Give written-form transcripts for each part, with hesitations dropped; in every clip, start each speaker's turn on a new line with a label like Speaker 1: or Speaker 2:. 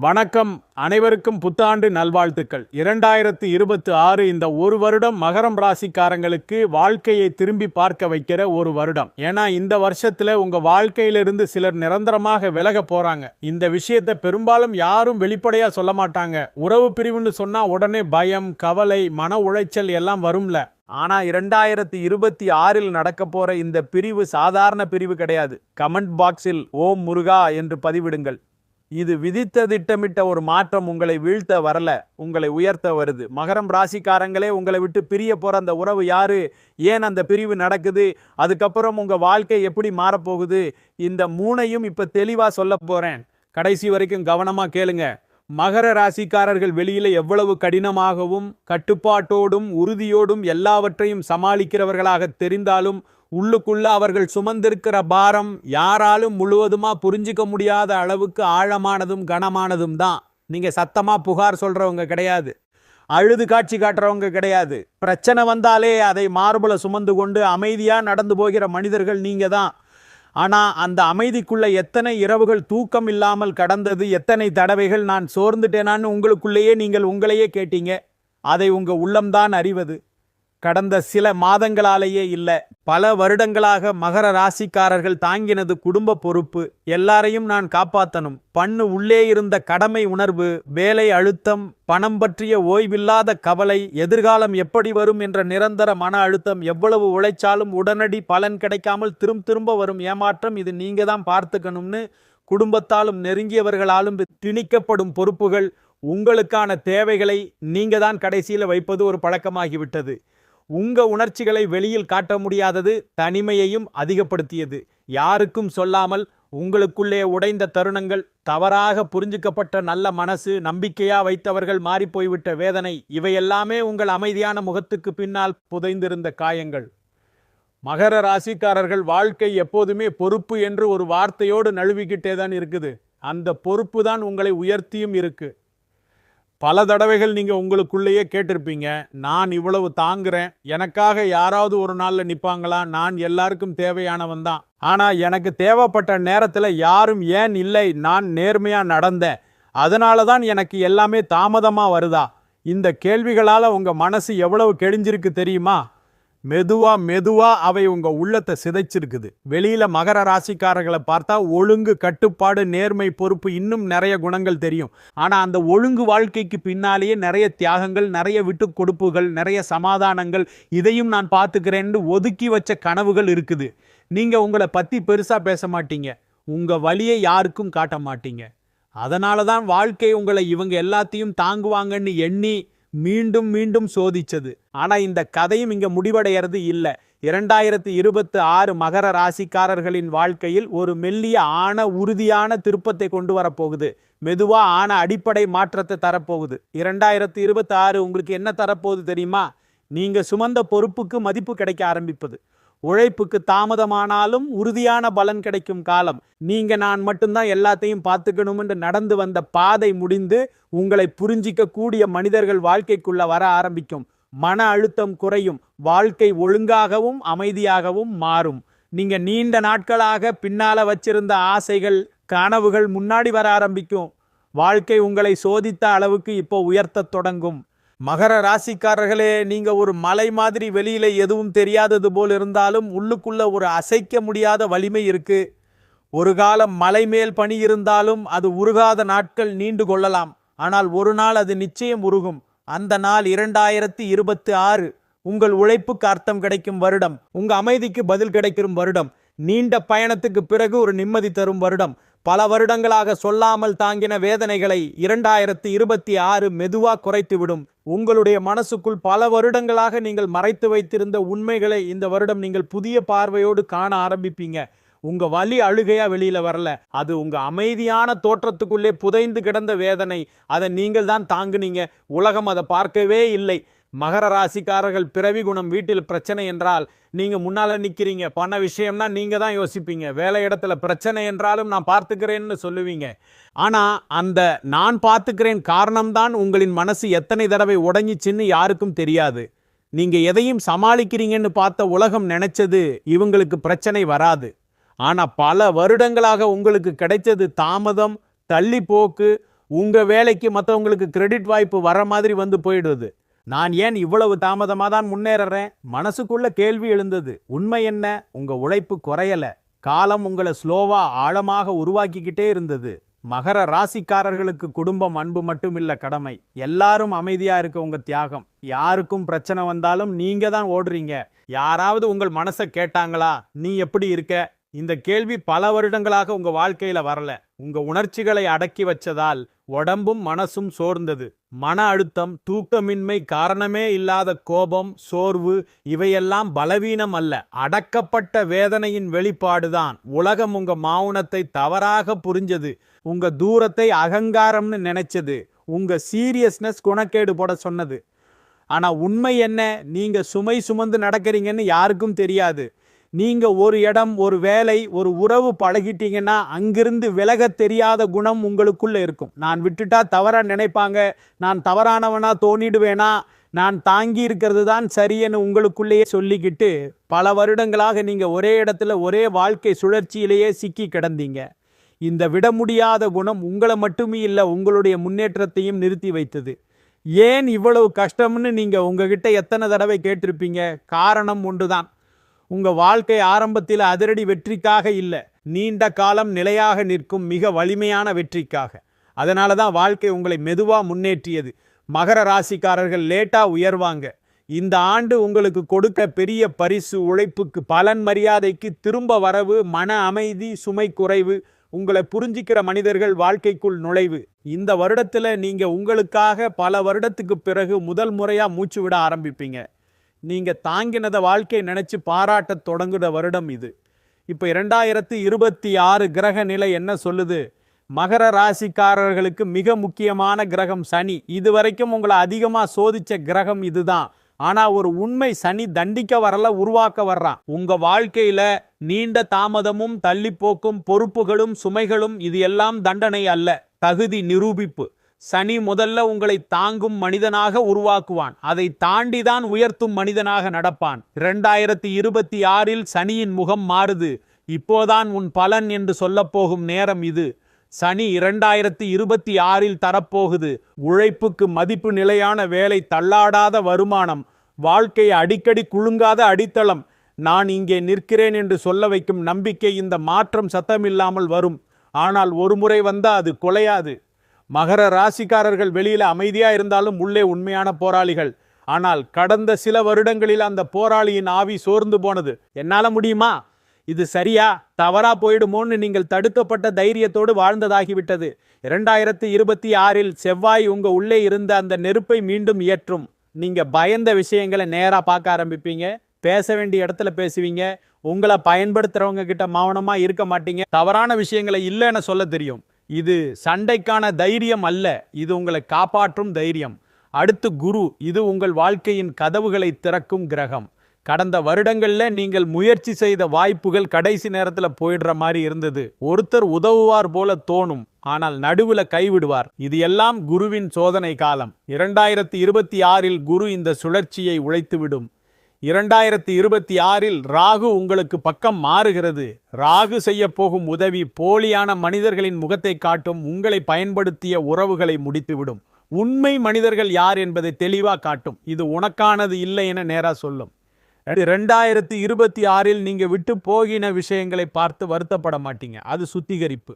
Speaker 1: வணக்கம். அனைவருக்கும் புத்தாண்டு நல்வாழ்த்துக்கள். 2026 இந்த ஒரு வருடம் மகரம் ராசிக்காரங்களுக்கு வாழ்க்கையை திரும்பி பார்க்க வைக்கிற ஒரு வருடம். ஏன்னா இந்த வருஷத்துல உங்க வாழ்க்கையிலிருந்து சிலர் நிரந்தரமாக விலக போறாங்க. இந்த விஷயத்தை பெரும்பாலும் யாரும் வெளிப்படையா சொல்ல மாட்டாங்க. உறவு பிரிவுன்னு சொன்னா உடனே பயம், கவலை, மன உளைச்சல் எல்லாம் வரும்ல. ஆனா 2026 நடக்க போற இந்த பிரிவு சாதாரண பிரிவு கிடையாது. கமெண்ட் பாக்ஸில் ஓம் முருகா என்று பதிவிடுங்கள். இது விதித்த திட்டமிட்ட ஒரு மாற்றம். உங்களை வீழ்த்த வரல, உங்களை உயர்த்த வருது. மகரம் ராசிக்காரங்களே, உங்களை விட்டு பிரிய போற அந்த உறவு யாரு, ஏன் அந்த பிரிவு நடக்குது, அதுக்கப்புறம் உங்க வாழ்க்கை எப்படி மாறப்போகுது, இந்த மூணையும் இப்ப தெளிவா சொல்ல போறேன். கடைசி வரைக்கும் கவனமா கேளுங்க. மகர ராசிக்காரர்கள் வெளியில எவ்வளவு கடினமாகவும் கட்டுப்பாட்டோடும் உறுதியோடும் எல்லாவற்றையும் சமாளிக்கிறவர்களாக தெரிந்தாலும் உள்ளுக்குள்ள அவர்கள் சுமந்திருக்கிற பாரம் யாராலும் முழுவதுமா புரிஞ்சிக்க முடியாத அளவுக்கு ஆழமானதும் கனமானதும் தான். நீங்க சத்தமா புகார் சொல்றவங்க கிடையாது, அழுது காட்சி காட்டுறவங்க கிடையாது. பிரச்சனை வந்தாலே அதை மார்புல சுமந்து கொண்டு அமைதியா நடந்து போகிற மனிதர்கள் நீங்க தான். ஆனா அந்த அமைதிக்குள்ள எத்தனை இரவுகள் தூக்கம் இல்லாமல் கடந்தது, எத்தனை தடவைகள் நான் சோர்ந்துட்டேனான்னு உங்களுக்குள்ளேயே நீங்கள் உங்களையே கேட்டீங்க. அதை உங்க உள்ளம்தான் அறிவது. கடந்த சில மாதங்களாலேயே இல்லை, பல வருடங்களாக மகர ராசிக்காரர்கள் தாங்கினது குடும்ப பொறுப்பு. எல்லாரையும் நான் காப்பாற்றணும் பண்ணு உள்ளே இருந்த கடமை உணர்வு, வேலை அழுத்தம், பணம் பற்றிய ஓய்வில்லாத கவலை, எதிர்காலம் எப்படி வரும் என்ற நிரந்தர மன அழுத்தம். எவ்வளவு உழைச்சாலும் உடனடி பலன் கிடைக்காமல் திரும்ப வரும் ஏமாற்றம். இது நீங்க தான் பார்த்துக்கணும்னு குடும்பத்தாலும் நெருங்கியவர்களாலும் திணிக்கப்படும் பொறுப்புகள். உங்களுக்கான தேவைகளை நீங்க தான் கடைசியில் வைப்பது ஒரு பழக்கமாகிவிட்டது. உங்க உணர்ச்சிகளை வெளியில் காட்ட முடியாதது தனிமையையும் அதிகப்படுத்தியது. யாருக்கும் சொல்லாமல் உங்களுக்குள்ளே உடைந்த தருணங்கள், தவறாக புரிஞ்சுக்கப்பட்ட நல்ல மனசு, நம்பிக்கையா வைத்தவர்கள் மாறிப்போய்விட்ட வேதனை, இவையெல்லாமே உங்கள் அமைதியான முகத்துக்கு பின்னால் புதைந்திருந்த காயங்கள். மகர ராசிக்காரர்கள் வாழ்க்கை எப்போதுமே பொறுப்பு என்று ஒரு வார்த்தையோடு நழுவிக்கிட்டே தான் இருக்குது. அந்த பொறுப்பு தான் உங்களை உயர்த்தியும் இருக்கு. பல தடவைகள் நீங்கள் உங்களுக்குள்ளேயே கேட்டிருப்பீங்க, நான் இவ்வளவு தாங்குறேன், எனக்காக யாராவது ஒரு நாளில் நிற்பாங்களா, நான் எல்லாருக்கும் தேவையானவன் தான், ஆனால் எனக்கு தேவைப்பட்ட நேரத்தில் யாரும் ஏன் இல்லை, நான் நேர்மையாக நடந்தேன், அதனால தான் எனக்கு எல்லாமே தாமதமாக வருதா. இந்த கேள்விகளால் உங்கள் மனசு எவ்வளவு கெழிஞ்சிருக்கு தெரியுமா? மெதுவா அவை உங்க உள்ளத்தை சிதைச்சிருக்குது. வெளியில மகர ராசிக்காரர்களை பார்த்தா ஒழுங்கு, கட்டுப்பாடு, நேர்மை, பொறுப்பு, இன்னும் நிறைய குணங்கள் தெரியும். ஆனா அந்த ஒழுங்கு வாழ்க்கைக்கு பின்னாலேயே நிறைய தியாகங்கள், நிறைய விட்டு கொடுப்புகள், நிறைய சமாதானங்கள், இதையும் நான் பார்த்துக்கிறேன்னு ஒதுக்கி வச்ச கனவுகள் இருக்குது. நீங்க உங்களை பத்தி பெருசா பேச மாட்டீங்க, உங்க வலியை யாருக்கும் காட்ட மாட்டீங்க. அதனால தான் வாழ்க்கை உங்களை இவங்க எல்லாத்தையும் தாங்குவாங்கன்னு எண்ணி மீண்டும் மீண்டும் சோதிச்சது. ஆனா இந்த கதையும் இங்க முடிவடைகிறது இல்லை. 2026 மகர ராசிக்காரர்களின் வாழ்க்கையில் ஒரு மெல்லிய ஆன உறுதியான திருப்பத்தை கொண்டு வரப்போகுது. மெதுவா ஆன அடிப்படை மாற்றத்தை தரப்போகுது. 2026 உங்களுக்கு என்ன தரப்போகுது தெரியுமா? நீங்க சுமந்த பொறுப்புக்கு மதிப்பு கிடைக்க ஆரம்பிப்பது. உழைப்புக்கு தாமதமானாலும் உறுதியான பலன் கிடைக்கும் காலம். நீங்க நான் மட்டும்தான் எல்லாத்தையும் பார்த்துக்கணும்னு நடந்து வந்த பாதை முடிந்து உங்களை புரிஞ்சிக்க கூடிய மனிதர்கள் வாழ்க்கைக்குள்ள வர ஆரம்பிக்கும். மன அழுத்தம் குறையும், வாழ்க்கை ஒழுங்காகவும் அமைதியாகவும் மாறும். நீங்க நீண்ட நாட்களாக பின்னால வச்சிருந்த ஆசைகள், கனவுகள் முன்னாடி வர ஆரம்பிக்கும். வாழ்க்கை உங்களை சோதித்த அளவுக்கு இப்போ உயர்த்த தொடங்கும். மகர ராசிக்காரர்களே, நீங்க ஒரு மலை மாதிரி வெளியில எதுவும் தெரியாதது போல் இருந்தாலும் உள்ளுக்குள்ள ஒரு அசைக்க முடியாத வலிமை இருக்கு. ஒரு காலம் மலை மேல் பனி இருந்தாலும் அது உருகாத நாட்கள் நீண்டு கொள்ளலாம். ஆனால் ஒரு நாள் அது நிச்சயம் உருகும். அந்த நாள் 2026 உங்கள் உழைப்புக்கு அர்த்தம் கிடைக்கும் வருடம், உங்க அமைதிக்கு பதில் கிடைக்கும் வருடம், நீண்ட பயணத்துக்கு பிறகு ஒரு நிம்மதி தரும் வருடம். பல வருடங்களாக சொல்லாமல் தாங்கின வேதனைகளை 2026 மெதுவா குறைத்துவிடும். உங்களுடைய மனசுக்குள் பல வருடங்களாக நீங்கள் மறைத்து வைத்திருந்த உண்மைகளை இந்த வருடம் நீங்கள் புதிய பார்வையோடு காண ஆரம்பிப்பீங்க. உங்க வலி அழுகையா வெளியில வரல, அது உங்க அமைதியான தோற்றத்துக்குள்ளே புதைந்து கிடந்த வேதனை. அதை நீங்கள் தான் தாங்குனீங்க, உலகம் அதை பார்க்கவே இல்லை. மகர ராசிக்காரர்கள் பிறவி குணம். வீட்டில் பிரச்சனை என்றால் நீங்க முன்னால நிக்கிறீங்க. பண விஷயம்னா நீங்க தான் யோசிப்பீங்க. வேலை இடத்துல பிரச்சனை என்றாலும் நான் பார்த்துக்கிறேன்னு சொல்லுவீங்க. ஆனா அந்த நான் பார்த்துக்கிறேன் காரணம்தான் உங்களின் மனசு எத்தனை தடவை உடைஞ்சிச்சின்னு யாருக்கும் தெரியாது. நீங்க எதையும் சமாளிக்கிறீங்கன்னு பார்த்த உலகம் நினைச்சது இவங்களுக்கு பிரச்சனை வராது. ஆனா பல வருடங்களாக உங்களுக்கு கிடைச்சது தாமதம், தள்ளி போக்கு, உங்க வேலைக்கு மற்றவங்களுக்கு கிரெடிட் வாய்ப்பு வர மாதிரி வந்து போயிடுது. நான் ஏன் இவ்வளவு தாமதமாக தான் முன்னேறறேன்? மனசுக்குள்ள கேள்வி எழுந்தது. உண்மை என்ன? உங்க உழைப்பு குறையல, காலம் உங்களை ஸ்லோவா ஆழமாக உருவாக்கிக்கிட்டே இருந்தது. மகர ராசிக்காரர்களுக்கு குடும்பம் அன்பு மட்டும் இல்ல கடமை. எல்லாரும் அமைதியா இருக்க உங்க தியாகம். யாருக்கும் பிரச்சனை வந்தாலும் நீங்க தான் ஓடுறீங்க. யாராவது உங்கள் மனசை கேட்டாங்களா நீ எப்படி இருக்க? இந்த கேள்வி பல வருடங்களாக உங்க வாழ்க்கையில வரல. உங்க உணர்ச்சிகளை அடக்கி வச்சதால் உடம்பும் மனசும் சோர்ந்தது. மன அழுத்தம், தூக்கமின்மை, காரணமே இல்லாத கோபம், சோர்வு இவையெல்லாம் பலவீனம் அல்ல, அடக்கப்பட்ட வேதனையின் வெளிப்பாடுதான். உலகம் உங்க மௌனத்தை தவறாக புரிஞ்சது, உங்க தூரத்தை அகங்காரம்னு நினைச்சது, உங்க சீரியஸ்னஸ் குணக்கேடு போட சொன்னது. ஆனா உண்மை என்ன? நீங்க சுமை சுமந்து நடக்கிறீங்கன்னு யாருக்கும் தெரியாது. நீங்க ஒரு இடம், ஒரு வேலை, ஒரு உறவு பழகிட்டீங்கன்னா அங்கிருந்து விலக தெரியாத குணம் உங்களுக்குள்ள இருக்கும். நான் விட்டுட்டா தவறா நினைப்பாங்க, நான் தவறானவனா தோணிடுவேனா, நான் தாங்கி இருக்கிறது தான் சரியென்னு உங்களுக்குள்ளேயே சொல்லிக்கிட்டு பல வருடங்களாக நீங்க ஒரே இடத்துல ஒரே வாழ்க்கை சுழற்சியிலேயே சிக்கி கிடந்தீங்க. இந்த விட முடியாத குணம் உங்களை மட்டுமே இல்லை, உங்களுடைய முன்னேற்றத்தையும் நிறுத்தி வைத்தது. ஏன் இவ்வளவு கஷ்டம்னு நீங்க உங்ககிட்ட எத்தனை தடவை கேட்டிருப்பீங்க? காரணம் ஒன்றுதான். உங்க வாழ்க்கை ஆரம்பத்தில் அதிரடி வெற்றிக்காக இல்லை, நீண்ட காலம் நிலையாக நிற்கும் மிக வலிமையான வெற்றிக்காக. அதனால தான் வாழ்க்கை உங்களை மெதுவா முன்னேற்றியது. மகர ராசிக்காரர்கள் லேட்டா உயர்வாங்க. இந்த ஆண்டு உங்களுக்கு கொடுக்க பெரிய பரிசு உழைப்புக்கு பலன், மரியாதைக்கு திரும்ப வரவு, மன அமைதி, சுமை குறைவு, உங்களை புரிஞ்சிக்கிற மனிதர்கள் வாழ்க்கைக்குள் நுழைவு. இந்த வருடத்துல நீங்க உங்களுக்காக பல வருடத்துக்கு பிறகு முதல் முறையா மூச்சு விட ஆரம்பிப்பீங்க. நீங்க தாங்கினத வாழ்க்கை நினைச்சு பாராட்ட தொடங்குற வருடம் இது. இப்ப 2026 கிரக நிலை என்ன சொல்லுது? மகர ராசிக்காரர்களுக்கு மிக முக்கியமான கிரகம் சனி. இதுவரைக்கும் உங்களை அதிகமா சோதிச்ச கிரகம் இதுதான். ஆனா ஒரு உண்மை, சனி தண்டிக்க வரல, உருவாக்க வர்றான். உங்க வாழ்க்கையில நீண்ட தாமதமும் தள்ளிப்போக்கும் பொறுப்புகளும் சுமைகளும் இது எல்லாம் தண்டனை அல்ல, தகுதி நிரூபிப்பு. சனி முதல்ல உங்களை தாங்கும் மனிதனாக உருவாக்குவான், அதை தாண்டிதான் உயர்த்தும் மனிதனாக நடப்பான். 2026 சனியின் முகம் மாறுது. இப்போதான் உன் பலன் என்று சொல்லப்போகும் நேரம் இது. சனி 2026 தரப்போகுது. உழைப்புக்கு மதிப்பு, நிலையான வேலை, தள்ளாடாத வருமானம், வாழ்க்கை அடிக்கடி குலுங்காத அடித்தளம், நான் இங்கே நிற்கிறேன் என்று சொல்ல வைக்கும் நம்பிக்கை. இந்த மாற்றம் சத்தமில்லாமல் வரும், ஆனால் ஒரு முறை வந்தா அது குலையாது. மகர ராசிக்காரர்கள் வெளியில அமைதியா இருந்தாலும் உள்ளே உண்மையான போராளிகள். ஆனால் கடந்த சில வருடங்களில் அந்த போராளியின் ஆவி சோர்ந்து போனது. என்னால முடியுமா, இது சரியா, தவறா போயிடுமோன்னு நீங்கள் தடுக்கப்பட்ட தைரியத்தோடு வாழ்ந்ததாகிவிட்டது. 2026 செவ்வாய் உங்க உள்ளே இருந்த அந்த நெருப்பை மீண்டும் ஏற்றும். நீங்க பயந்த விஷயங்களை நேரா பார்க்க ஆரம்பிப்பீங்க, பேச வேண்டிய இடத்துல பேசுவீங்க, உங்களை பயன்படுத்துறவங்க கிட்ட மௌனமா இருக்க மாட்டீங்க, தவறான விஷயங்களை இல்லைன்னு சொல்ல தெரியும். இது சண்டைக்கான தைரியம் அல்ல, இது உங்களை காப்பாற்றும் தைரியம். அடுத்து குரு, இது உங்கள் வாழ்க்கையின் கதவுகளை திறக்கும் கிரகம். கடந்த வருடங்கள்ல நீங்கள் முயற்சி செய்த வாய்ப்புகள் கடைசி நேரத்துல போயிடுற மாதிரி இருந்தது. ஒருத்தர் உதவுவார் போல தோணும், ஆனால் நடுவுல கைவிடுவார். இது எல்லாம் குருவின் சோதனை காலம். 2026 குரு இந்த சுழற்சியை உழைத்துவிடும். 2026 ராகு உங்களுக்கு பக்கம் மாறுகிறது. ராகு செய்ய போகும் உதவி போலியான மனிதர்களின் முகத்தை காட்டும், உங்களை பயன்படுத்திய உறவுகளை முடித்துவிடும். உண்மை மனிதர்கள் யார் என்பதை தெளிவா காட்டும். இது உனக்கானது இல்லை என நேரா சொல்லும். 2026 நீங்க விட்டு போகின விஷயங்களை பார்த்து வருத்தப்பட மாட்டீங்க, அது சுத்திகரிப்பு.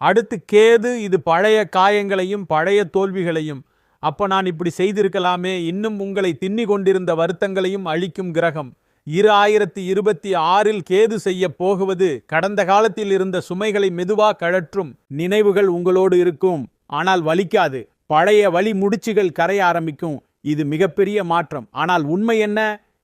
Speaker 1: அடுத்து கேது, இது பழைய காயங்களையும் பழைய தோல்விகளையும், அப்ப நான் இப்படி செய்திருக்கலாமே, இன்னும் உங்களை தின்னி கொண்டிருந்த வருத்தங்களையும் அழிக்கும் கிரகம். 2026 கேது செய்ய போகுவது கடந்த காலத்தில் இருந்த சுமைகளை மெதுவா கழற்றும். நினைவுகள் உங்களோடு இருக்கும், ஆனால் வலிக்காது. பழைய வலி முடிச்சுகள் கரைய ஆரம்பிக்கும். இது மிகப்பெரிய மாற்றம். ஆனால் உண்மை என்ன?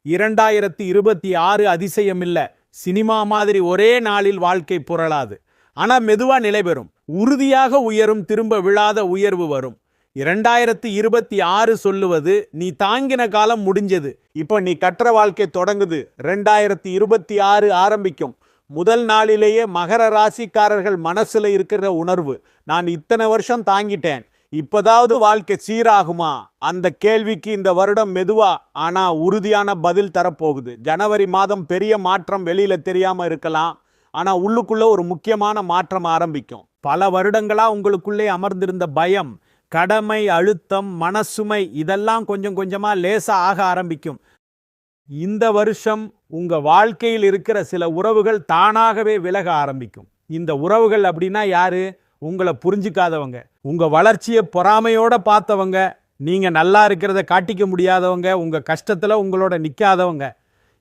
Speaker 1: 2026 அதிசயம் இல்ல, சினிமா மாதிரி ஒரே நாளில் வாழ்க்கை புரளாது. ஆனா மெதுவா நிலை பெறும், உறுதியாக உயரும், திரும்ப விழாத உயர்வு வரும். 2026 சொல்லுவது நீ தாங்கின காலம் முடிஞ்சது, இப்போ நீ கற்ற வாழ்க்கை தொடங்குது. 2026 ஆரம்பிக்கும் முதல் நாளிலேயே மகர ராசிக்காரர்கள் மனசுல இருக்கிற உணர்வு, நான் இத்தனை வருஷம் தாங்கிட்டேன், இப்போதாவது வாழ்க்கை சீராகுமா? அந்த கேள்விக்கு இந்த வருடம் மெதுவா ஆனா உறுதியான பதில் தரப்போகுது. ஜனவரி மாதம் பெரிய மாற்றம் வெளியில தெரியாம இருக்கலாம், ஆனா உள்ளுக்குள்ள ஒரு முக்கியமான மாற்றம் ஆரம்பிக்கும். பல வருடங்களா உங்களுக்குள்ளே அமர்ந்திருந்த பயம், கடமை அழுத்தம், மனசுமை இதெல்லாம் கொஞ்சம் கொஞ்சமா லேசா ஆக ஆரம்பிக்கும். இந்த வருஷம் உங்க வாழ்க்கையில் இருக்கிற சில உறவுகள் தானாகவே விலக ஆரம்பிக்கும். இந்த உறவுகள் அப்படின்னா யாரு? உங்களை புரிஞ்சுக்காதவங்க, உங்க வளர்ச்சியை பொறாமையோட பார்த்தவங்க, நீங்க நல்லா இருக்கிறத காட்டிக்க முடியாதவங்க, உங்க கஷ்டத்துல உங்களோட நிக்காதவங்க,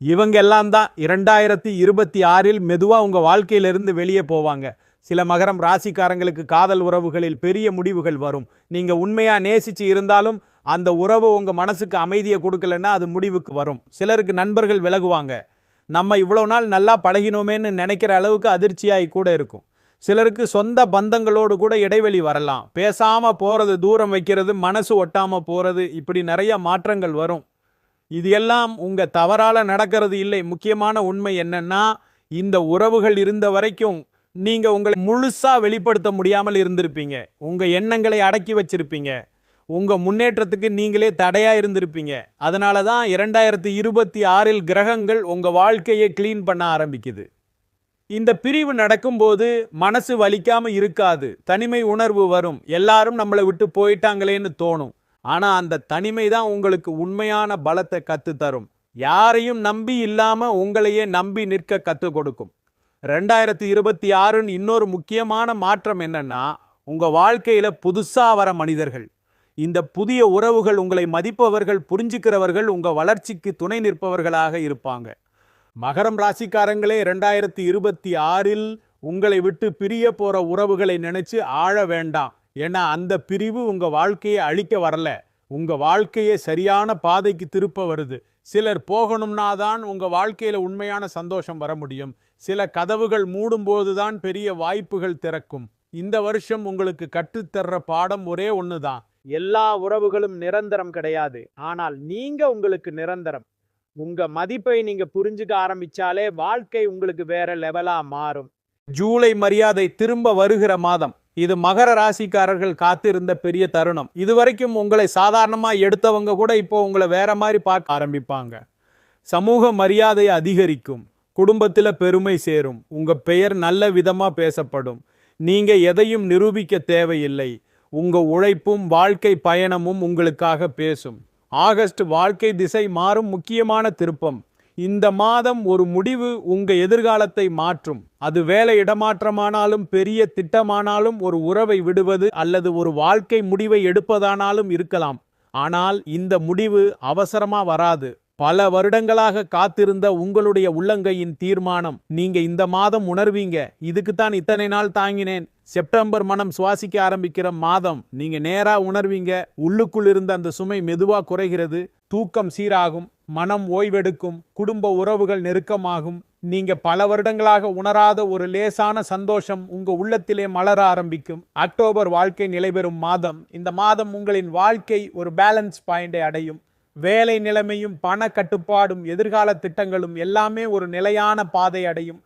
Speaker 1: இவங்க எல்லாம் தான் 2026 மெதுவா உங்க வாழ்க்கையிலிருந்து வெளியே போவாங்க. சில மகரம் ராசிக்காரங்களுக்கு காதல் உறவுகளில் பெரிய முடிவுகள் வரும். நீங்க உண்மையா நேசிச்சு இருந்தாலும் அந்த உறவு உங்க மனசுக்கு அமைதியை கொடுக்கலன்னா அது முடிவுக்கு வரும். சிலருக்கு நண்பர்கள் விலகுவாங்க. நம்ம இவ்வளவு நாள் நல்லா பழகினோமேன்னு நினைக்கிற அளவுக்கு அதிர்ச்சியாய் கூட இருக்கும். சிலருக்கு சொந்த பந்தங்களோடு கூட இடைவெளி வரலாம். பேசாம போறது, தூரம் வைக்கிறது, மனசு ஒட்டாம போறது, இப்படி நிறைய மாற்றங்கள் வரும். இது எல்லாம் உங்க தவறால நடக்கிறது இல்லை. முக்கியமான உண்மை என்னன்னா, இந்த உறவுகள் இருந்த வரைக்கும் நீங்க உங்களை முழுசா வெளிப்படுத்த முடியாமல் இருந்திருப்பீங்க. உங்க எண்ணங்களை அடக்கி வச்சிருப்பீங்க. உங்க முன்னேற்றத்துக்கு நீங்களே தடையா இருந்திருப்பீங்க. அதனால தான் 2026 கிரகங்கள் உங்க வாழ்க்கையை கிளீன் பண்ண ஆரம்பிக்குது. இந்த பிரிவு நடக்கும்போது மனசு வலிக்காம இருக்காது. தனிமை உணர்வு வரும். எல்லாரும் நம்மளை விட்டு போயிட்டாங்களேன்னு தோணும். ஆனா அந்த தனிமை தான் உங்களுக்கு உண்மையான பலத்தை கத்து தரும். யாரையும் நம்பி இல்லாம உங்களையே நம்பி நிற்க கத்து கொடுக்கும். 2026 இன்னொரு முக்கியமான மாற்றம் என்னன்னா, உங்க வாழ்க்கையில புதுசா வர மனிதர்கள். இந்த புதிய உறவுகள் உங்களை மதிப்பவர்கள், புரிஞ்சுக்கிறவர்கள், உங்க வளர்ச்சிக்கு துணை நிற்பவர்களாக இருப்பாங்க. மகரம் ராசிக்காரங்களே, 2026 உங்களை விட்டு பிரிய போற உறவுகளை நினைச்சு ஆழ வேண்டாம். ஏன்னா அந்த பிரிவு உங்க வாழ்க்கையை அழிக்க வரல, உங்க வாழ்க்கையை சரியான பாதைக்கு திருப்ப வருது. சிலர் போகணும்னா தான் உங்க வாழ்க்கையில உண்மையான சந்தோஷம் வர முடியும். சில கதவுகள் மூடும்போது தான் பெரிய வாய்ப்புகள் திறக்கும். இந்த வருஷம் உங்களுக்கு கற்றுத்தர்ற பாடம் ஒரே ஒண்ணுதான். எல்லா உறவுகளும் நிரந்தரம் கிடையாது. ஆனால் நீங்க உங்களுக்கு நிரந்தரம். உங்க மதிப்பை நீங்க புரிஞ்சுக்க ஆரம்பிச்சாலே வாழ்க்கை உங்களுக்கு வேற லெவலா மாறும். ஜூலை மரியாதை திரும்ப வருகிற மாதம். இது மகர ராசிக்காரர்கள் காத்திருந்த பெரிய தருணம். இதுவரைக்கும் உங்களை சாதாரணமா எடுத்தவங்க கூட இப்போ உங்களை வேற மாதிரி பார்க்க ஆரம்பிப்பாங்க. சமூக மரியாதை அதிகரிக்கும். குடும்பத்துல பெருமை சேரும். உங்க பெயர் நல்ல விதமா பேசப்படும். நீங்க எதையும் நிரூபிக்க தேவையில்லை. உங்க உழைப்பும் வாழ்க்கை பயணமும் உங்களுக்காக பேசும். ஆகஸ்ட் வாழ்க்கை திசை மாறும் முக்கியமான திருப்பம். இந்த மாதம் ஒரு முடிவு உங்க எதிர்காலத்தை மாற்றும். அது வேலை இடமாற்றமானாலும், பெரிய திட்டமானாலும், ஒரு உறவை விடுவது அல்லது ஒரு வாழ்க்கை முடிவை எடுப்பதானாலும் இருக்கலாம். ஆனால் இந்த முடிவு அவசரமா வராது. பல வருடங்களாக காத்திருந்த உங்களுடைய உள்ளங்கையின் தீர்மானம். நீங்க இந்த மாதம் உணர்வீங்க, இதுக்குத்தான் இத்தனை நாள் தாங்கினேன். செப்டம்பர் மனம் சுவாசிக்க ஆரம்பிக்கிற மாதம். நீங்க நேரா உணர்வீங்க, உள்ளுக்குள் இருந்த அந்த சுமை மெதுவா குறைகிறது. தூக்கம் சீராகும், மனம் ஓய்வெடுக்கும், குடும்ப உறவுகள் நெருக்கமாகும். நீங்க பல வருடங்களாக உணராத ஒரு லேசான சந்தோஷம் உங்க உள்ளத்திலே மலர ஆரம்பிக்கும். அக்டோபர் வாழ்க்கை நிலைபெறும் மாதம். இந்த மாதம் உங்களின் வாழ்க்கை ஒரு பேலன்ஸ் பாயிண்டை அடையும். வேலை நிலைமையும், பண கட்டுப்பாடும், எதிர்கால திட்டங்களும் எல்லாமே ஒரு நிலையான பாதை அடையும்.